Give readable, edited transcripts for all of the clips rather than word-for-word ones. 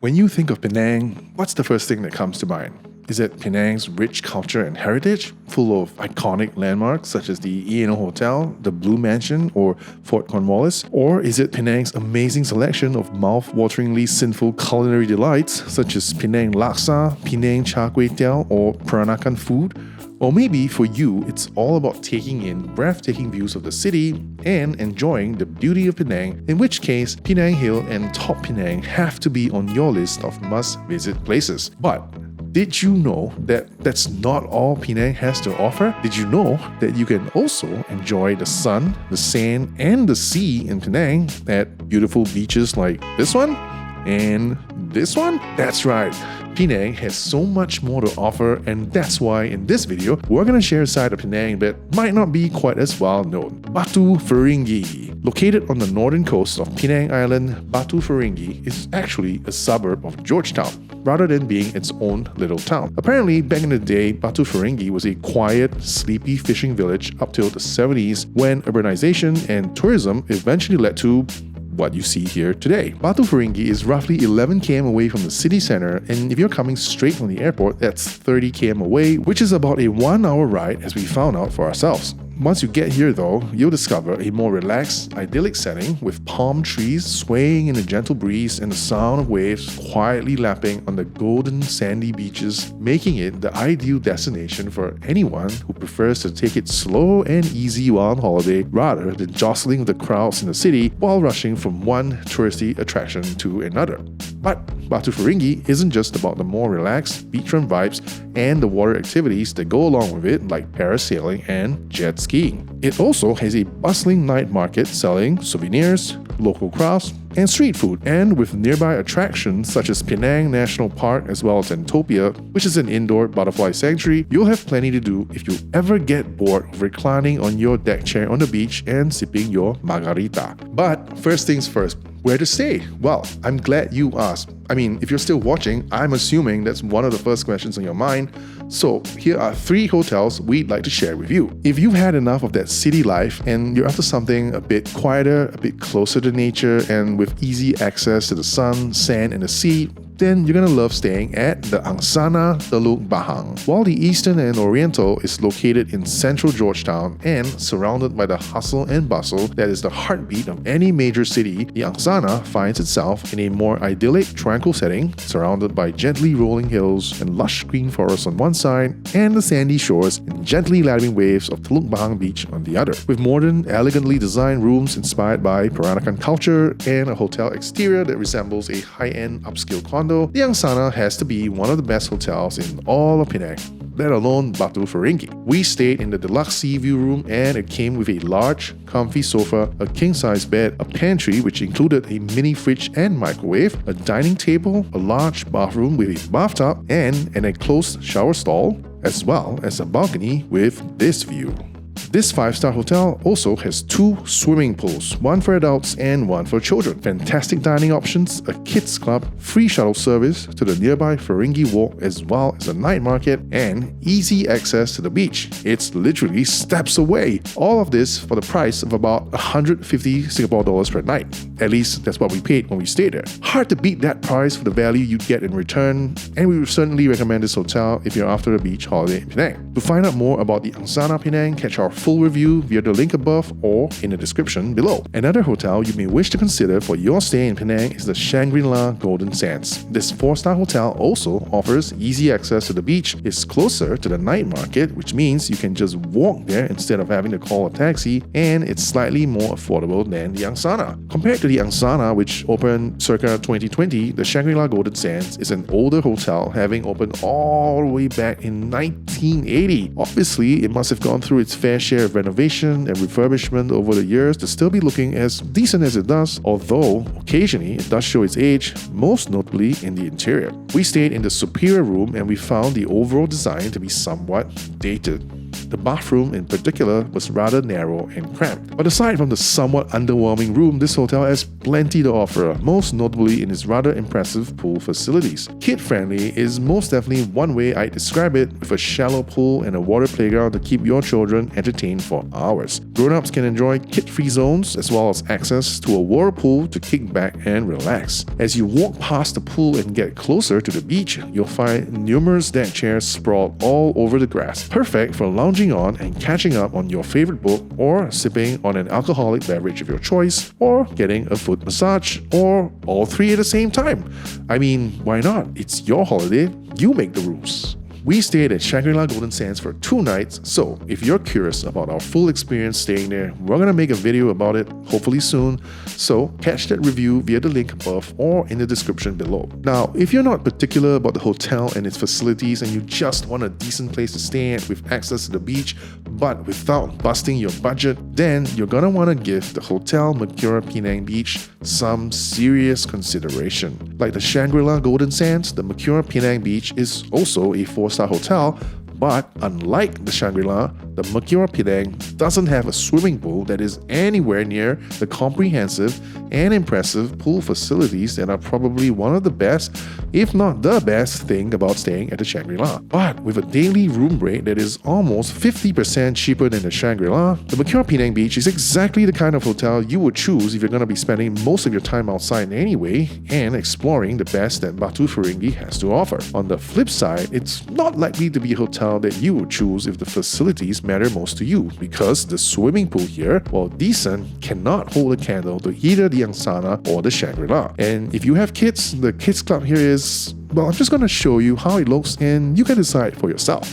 When you think of Penang, what's the first thing that comes to mind? Is it Penang's rich culture and heritage, full of iconic landmarks such as the E&O Hotel, the Blue Mansion, or Fort Cornwallis? Or is it Penang's amazing selection of mouth-wateringly sinful culinary delights such as Penang Laksa, Penang Char Kway Teow, or Peranakan food? Or maybe for you, it's all about taking in breathtaking views of the city and enjoying the beauty of Penang, in which case Penang Hill and Top Penang have to be on your list of must-visit places. But did you know that that's not all Penang has to offer? Did you know that you can also enjoy the sun, the sand, and the sea in Penang at beautiful beaches like this one and this one? That's right. Penang has so much more to offer, and that's why in this video, we're going to share a side of Penang that might not be quite as well known. Batu Ferringhi. Located on the northern coast of Penang Island, Batu Ferringhi is actually a suburb of Georgetown, rather than being its own little town. Apparently, back in the day, Batu Ferringhi was a quiet, sleepy fishing village up till the 70s, when urbanization and tourism eventually led to what you see here today. Batu Ferringhi is roughly 11 km away from the city center, and if you're coming straight from the airport, that's 30 km away, which is about a 1-hour ride, as we found out for ourselves. Once you get here though, you'll discover a more relaxed, idyllic setting with palm trees swaying in a gentle breeze and the sound of waves quietly lapping on the golden sandy beaches, making it the ideal destination for anyone who prefers to take it slow and easy while on holiday rather than jostling with the crowds in the city while rushing from one touristy attraction to another. But Batu Ferringhi isn't just about the more relaxed beachfront vibes and the water activities that go along with it, like parasailing and jet skiing. It also has a bustling night market selling souvenirs, local crafts, and street food, and with nearby attractions such as Penang National Park as well as Entopia, which is an indoor butterfly sanctuary, you'll have plenty to do if you ever get bored of reclining on your deck chair on the beach and sipping your margarita. But first things first, where to stay? Well, I'm glad you asked. I mean, if you're still watching, I'm assuming that's one of the first questions on your mind. So here are 3 hotels we'd like to share with you. If you've had enough of that city life and you're after something a bit quieter, a bit closer to nature, and with easy access to the sun, sand, and the sea, then you're gonna love staying at the Angsana Teluk Bahang. While the Eastern and Oriental is located in central Georgetown and surrounded by the hustle and bustle that is the heartbeat of any major city, the Angsana finds itself in a more idyllic, tranquil setting, surrounded by gently rolling hills and lush green forests on one side, and the sandy shores and gently lapping waves of Teluk Bahang Beach on the other. With modern, elegantly designed rooms inspired by Peranakan culture and a hotel exterior that resembles a high-end upscale condo, the Angsana has to be one of the best hotels in all of Penang, let alone Batu Ferringhi. We stayed in the deluxe sea view room, and it came with a large, comfy sofa, a king-size bed, a pantry which included a mini fridge and microwave, a dining table, a large bathroom with a bathtub, and an enclosed shower stall, as well as a balcony with this view. This 5-star hotel also has 2 swimming pools, one for adults and one for children, fantastic dining options, a kids club, free shuttle service to the nearby Ferringhi Walk as well as a night market, and easy access to the beach. It's literally steps away. All of this for the price of about 150 Singapore dollars per night. At least that's what we paid when we stayed there. Hard to beat that price for the value you'd get in return, and we would certainly recommend this hotel if you're after a beach holiday in Penang. To find out more about the Angsana Penang, catch our full review via the link above or in the description below. Another hotel you may wish to consider for your stay in Penang is the Shangri-La Golden Sands. This 4-star hotel also offers easy access to the beach, is closer to the night market, which means you can just walk there instead of having to call a taxi, and it's slightly more affordable than the Angsana. Compared to the Angsana, which opened circa 2020, the Shangri-La Golden Sands is an older hotel, having opened all the way back in 1980. Obviously, it must have gone through its fair share of renovation and refurbishment over the years to still be looking as decent as it does, although occasionally it does show its age, most notably in the interior. We stayed in the superior room and we found the overall design to be somewhat dated. The bathroom in particular was rather narrow and cramped. But aside from the somewhat underwhelming room, this hotel has plenty to offer, most notably in its rather impressive pool facilities. Kid-friendly is most definitely one way I describe it, with a shallow pool and a water playground to keep your children entertained for hours. Grown-ups can enjoy kid-free zones as well as access to a whirlpool to kick back and relax. As you walk past the pool and get closer to the beach, you'll find numerous deck chairs sprawled all over the grass, perfect for lounging on and catching up on your favorite book, or sipping on an alcoholic beverage of your choice, or getting a foot massage, or all three at the same time. I mean, why not? It's your holiday, you make the rules. We stayed at Shangri-La Golden Sands for 2 nights, so if you're curious about our full experience staying there, we're gonna make a video about it hopefully soon, so catch that review via the link above or in the description below. Now, if you're not particular about the hotel and its facilities and you just want a decent place to stay at with access to the beach, but without busting your budget, then you're gonna wanna give the Hotel Mercure Penang Beach some serious consideration. Like the Shangri-La Golden Sands, the Mercure Penang Beach is also a 4-star hotel, but unlike the Shangri-La, the Mercure Penang doesn't have a swimming pool that is anywhere near the comprehensive and impressive pool facilities that are probably one of the best, if not the best thing about staying at the Shangri-La. But with a daily room rate that is almost 50% cheaper than the Shangri-La, the Mercure Penang Beach is exactly the kind of hotel you would choose if you're going to be spending most of your time outside anyway and exploring the best that Batu Ferringhi has to offer. On the flip side, it's not likely to be a hotel that you would choose if the facilities matter most to you, because the swimming pool here, while decent, cannot hold a candle to either the Angsana or the Shangri-La. And if you have kids, the kids club here is, well, I'm just going to show you how it looks and you can decide for yourself.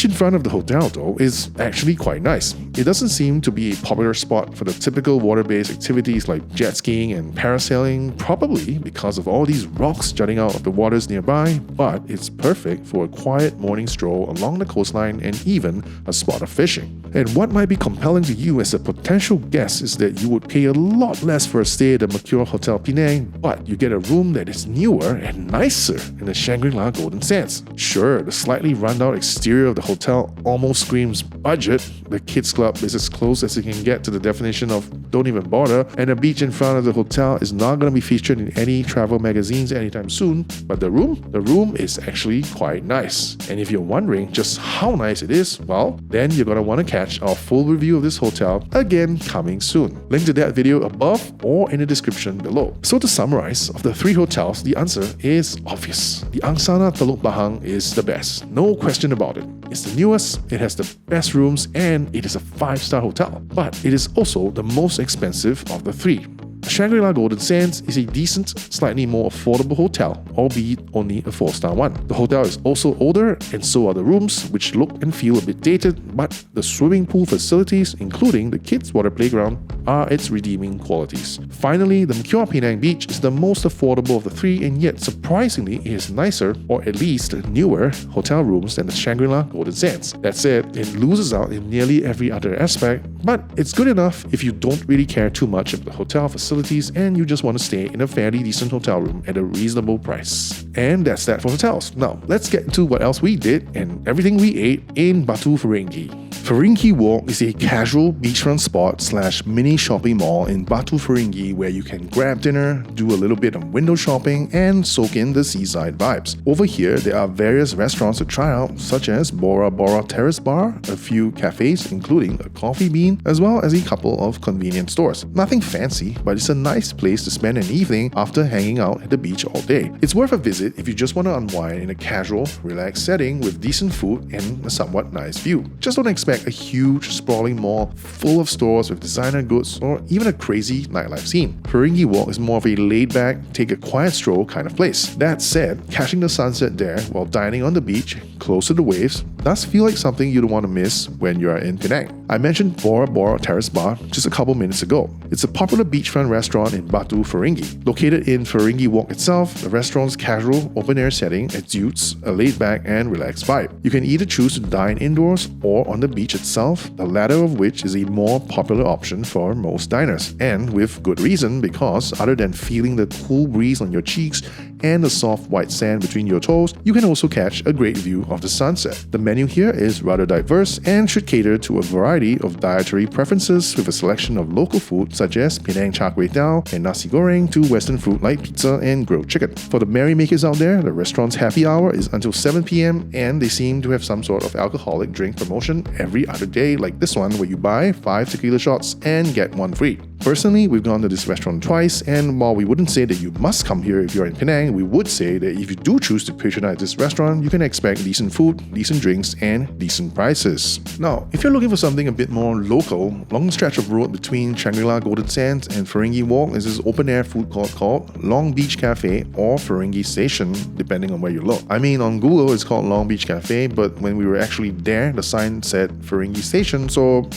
In front of the hotel though is actually quite nice. It doesn't seem to be a popular spot for the typical water-based activities like jet skiing and parasailing, probably because of all these rocks jutting out of the waters nearby, but it's perfect for a quiet morning stroll along the coastline and even a spot of fishing. And what might be compelling to you as a potential guest is that you would pay a lot less for a stay at the Mercure Hotel Penang, but you get a room that is newer and nicer in the Shangri-La Golden Sands. Sure, the slightly run-down exterior of the hotel almost screams budget. The kids club is as close as it can get to the definition of don't even bother, and the beach in front of the hotel is not going to be featured in any travel magazines anytime soon. But the room is actually quite nice. And if you're wondering just how nice it is, well, then you're going to want to catch our full review of this hotel, again coming soon. Link to that video above or in the description below. So to summarize, of the 3 hotels, the answer is obvious. The Angsana Teluk Bahang is the best, no question about it. It's the newest, it has the best rooms, and it is a 5-star hotel. But it is also the most expensive of the 3. Shangri-La Golden Sands is a decent, slightly more affordable hotel, albeit only a 4-star one. The hotel is also older, and so are the rooms, which look and feel a bit dated, but the swimming pool facilities, including the kids' water playground, are its redeeming qualities. Finally, the Mercure Penang Beach is the most affordable of the 3, and yet surprisingly it has nicer, or at least newer, hotel rooms than the Shangri-La Golden Sands. That said, it loses out in nearly every other aspect, but it's good enough if you don't really care too much about the hotel facilities and you just want to stay in a fairly decent hotel room at a reasonable price. And that's that for hotels. Now, let's get into what else we did and everything we ate in Batu Ferringhi. Ferringhi Walk is a casual beachfront spot / mini shopping mall in Batu Ferringhi where you can grab dinner, do a little bit of window shopping, and soak in the seaside vibes. Over here, there are various restaurants to try out, such as Bora Bora Terrace Bar, a few cafes including a coffee bean, as well as a couple of convenience stores. Nothing fancy, but it's a nice place to spend an evening after hanging out at the beach all day. It's worth a visit if you just want to unwind in a casual, relaxed setting with decent food and a somewhat nice view. Just don't expect a huge, sprawling mall full of stores with designer goods or even a crazy nightlife scene. Ferringhi Walk is more of a laid-back, take a quiet stroll kind of place. That said, catching the sunset there while dining on the beach, close to the waves, does feel like something you don't want to miss when you are in Penang. I mentioned Bora Bora Terrace Bar just a couple minutes ago. It's a popular beachfront restaurant in Batu Ferringhi. Located in Ferringhi Walk itself, the restaurant's casual, open-air setting exudes a laid-back and relaxed vibe. You can either choose to dine indoors or on the beach itself, the latter of which is a more popular option for most diners. And with good reason, because other than feeling the cool breeze on your cheeks and the soft white sand between your toes, you can also catch a great view of the sunset. The menu here is rather diverse and should cater to a variety of dietary preferences with a selection of local food such as Penang char kway teow and nasi goreng to western food like pizza and grilled chicken. For the merrymakers out there, the restaurant's happy hour is until 7 p.m. and they seem to have some sort of alcoholic drink promotion every other day like this one where you buy 5 tequila shots and get 1 free. Personally, we've gone to this restaurant twice, and while we wouldn't say that you must come here if you're in Penang, we would say that if you do choose to patronize this restaurant, you can expect decent food, decent drinks, and decent prices. Now, if you're looking for something a bit more local, along the stretch of road between Shangri-La Golden Sands and Ferringhi Walk is this open-air food court called Long Beach Cafe or Ferringhi Station, depending on where you look. I mean, on Google it's called Long Beach Cafe, but when we were actually there, the sign said Ferringhi Station, so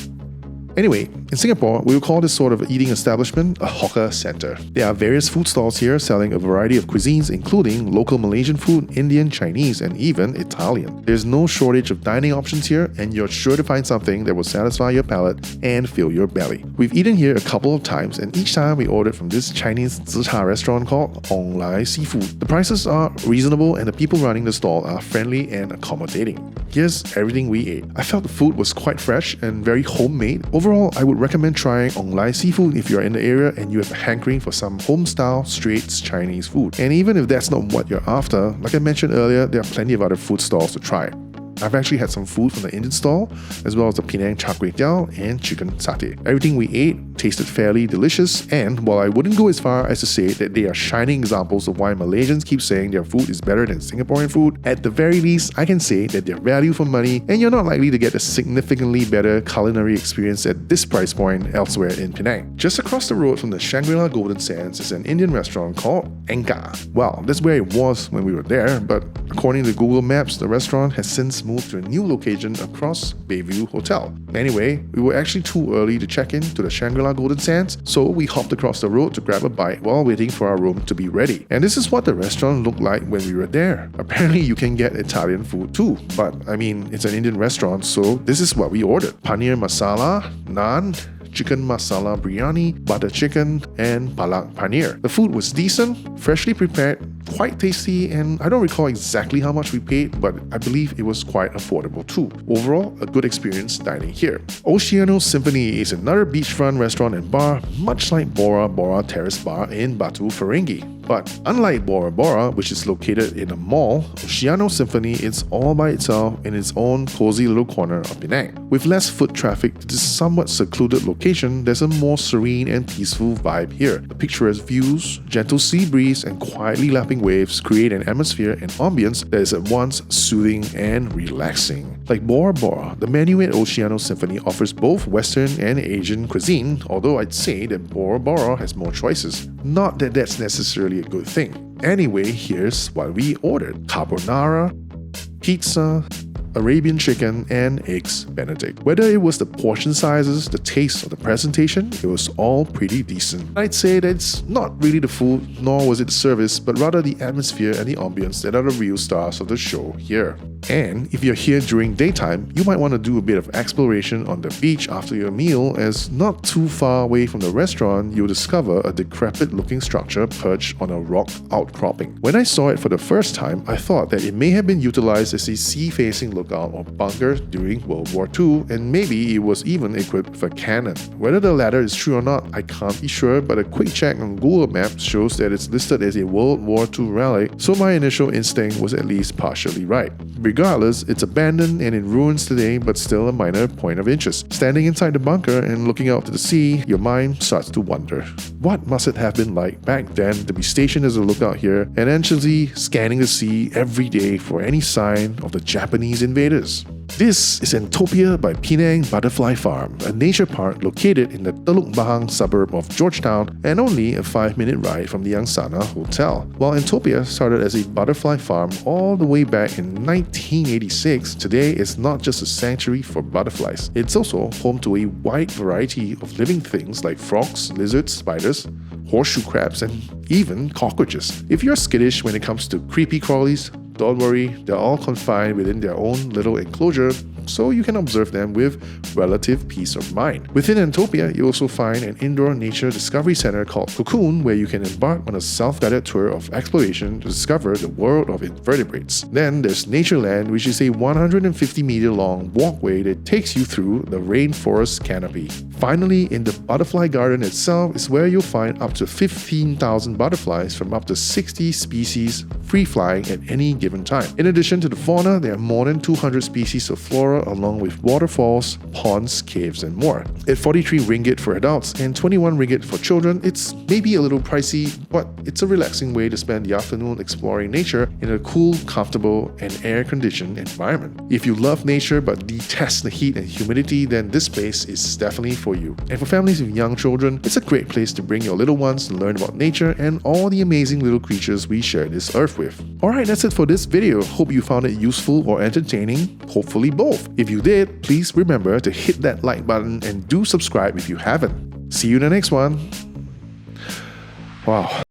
anyway, in Singapore, we would call this sort of eating establishment a hawker center. There are various food stalls here selling a variety of cuisines including local Malaysian food, Indian, Chinese, and even Italian. There's no shortage of dining options here, and you're sure to find something that will satisfy your palate and fill your belly. We've eaten here a couple of times, and each time we ordered from this Chinese zicha restaurant called Ong Lai Seafood. The prices are reasonable and the people running the stall are friendly and accommodating. Here's everything we ate. I felt the food was quite fresh and very homemade. Overall, I would recommend trying Ong Lai Seafood if you're in the area and you have a hankering for some home-style, straight Chinese food. And even if that's not what you're after, like I mentioned earlier, there are plenty of other food stalls to try. I've actually had some food from the Indian stall, as well as the Penang char kway teow and chicken satay. Everything we ate tasted fairly delicious, and while I wouldn't go as far as to say that they are shining examples of why Malaysians keep saying their food is better than Singaporean food, at the very least, I can say that they're value for money, and you're not likely to get a significantly better culinary experience at this price point elsewhere in Penang. Just across the road from the Shangri-La Golden Sands is an Indian restaurant called Enka. Well, that's where it was when we were there, but according to Google Maps, the restaurant has since moved to a new location across Bayview Hotel. Anyway, we were actually too early to check in to the Shangri-La Golden Sands, so we hopped across the road to grab a bite while waiting for our room to be ready. And this is what the restaurant looked like when we were there. Apparently you can get Italian food too, but I mean, it's an Indian restaurant, so this is what we ordered. Paneer masala, naan, chicken masala biryani, butter chicken, and palak paneer. The food was decent, freshly prepared, quite tasty, and I don't recall exactly how much we paid, but I believe it was quite affordable too. Overall, a good experience dining here. Oceano Symphony is another beachfront restaurant and bar, much like Bora Bora Terrace Bar in Batu Ferringhi. But unlike Bora Bora, which is located in a mall, Oceano Symphony is all by itself in its own cozy little corner of Penang. With less foot traffic to this somewhat secluded location, there's a more serene and peaceful vibe here. The picturesque views, gentle sea breeze, and quietly lapping waves create an atmosphere and ambience that is at once soothing and relaxing. Like Bora Bora, the menu at Oceano Symphony offers both Western and Asian cuisine, although I'd say that Bora Bora has more choices. Not that that's necessarily a good thing. Anyway, here's what we ordered: carbonara, pizza, Arabian chicken, and eggs Benedict. Whether it was the portion sizes, the taste, or the presentation, it was all pretty decent. I'd say that it's not really the food, nor was it the service, but rather the atmosphere and the ambience that are the real stars of the show here. And if you're here during daytime, you might want to do a bit of exploration on the beach after your meal, as not too far away from the restaurant, you'll discover a decrepit-looking structure perched on a rock outcropping. When I saw it for the first time, I thought that it may have been utilized as a sea-facing lookout or bunker during World War II, and maybe it was even equipped with a cannon. Whether the latter is true or not, I can't be sure, but a quick check on Google Maps shows that it's listed as a World War II relic, so my initial instinct was at least partially right. Regardless, it's abandoned and in ruins today, but still a minor point of interest. Standing inside the bunker and looking out to the sea, your mind starts to wonder, what must it have been like back then to be stationed as a lookout here and anxiously scanning the sea every day for any sign of the Japanese invaders? This is Entopia by Penang Butterfly Farm, a nature park located in the Teluk Bahang suburb of Georgetown and only a 5-minute ride from the Angsana Hotel. While Entopia started as a butterfly farm all the way back in 1986, today it's not just a sanctuary for butterflies. It's also home to a wide variety of living things like frogs, lizards, spiders, horseshoe crabs, and even cockroaches. If you're skittish when it comes to creepy crawlies, don't worry, they're all confined within their own little enclosure, so you can observe them with relative peace of mind. Within Entopia, you also find an indoor nature discovery center called Cocoon, where you can embark on a self-guided tour of exploration to discover the world of invertebrates. Then there's Natureland, which is a 150-meter long walkway that takes you through the rainforest canopy. Finally, in the butterfly garden itself is where you'll find up to 15,000 butterflies from up to 60 species free-flying at any given time. In addition to the fauna, there are more than 200 species of flora along with waterfalls, ponds, caves, and more. At 43 ringgit for adults and 21 ringgit for children, it's maybe a little pricey, but it's a relaxing way to spend the afternoon exploring nature in a cool, comfortable, and air-conditioned environment. If you love nature but detest the heat and humidity, then this place is definitely for you. And for families with young children, it's a great place to bring your little ones to learn about nature and all the amazing little creatures we share this earth with. Alright, that's it for this video. Hope you found it useful or entertaining. Hopefully both. If you did, please remember to hit that like button and do subscribe if you haven't. See you in the next one. Wow,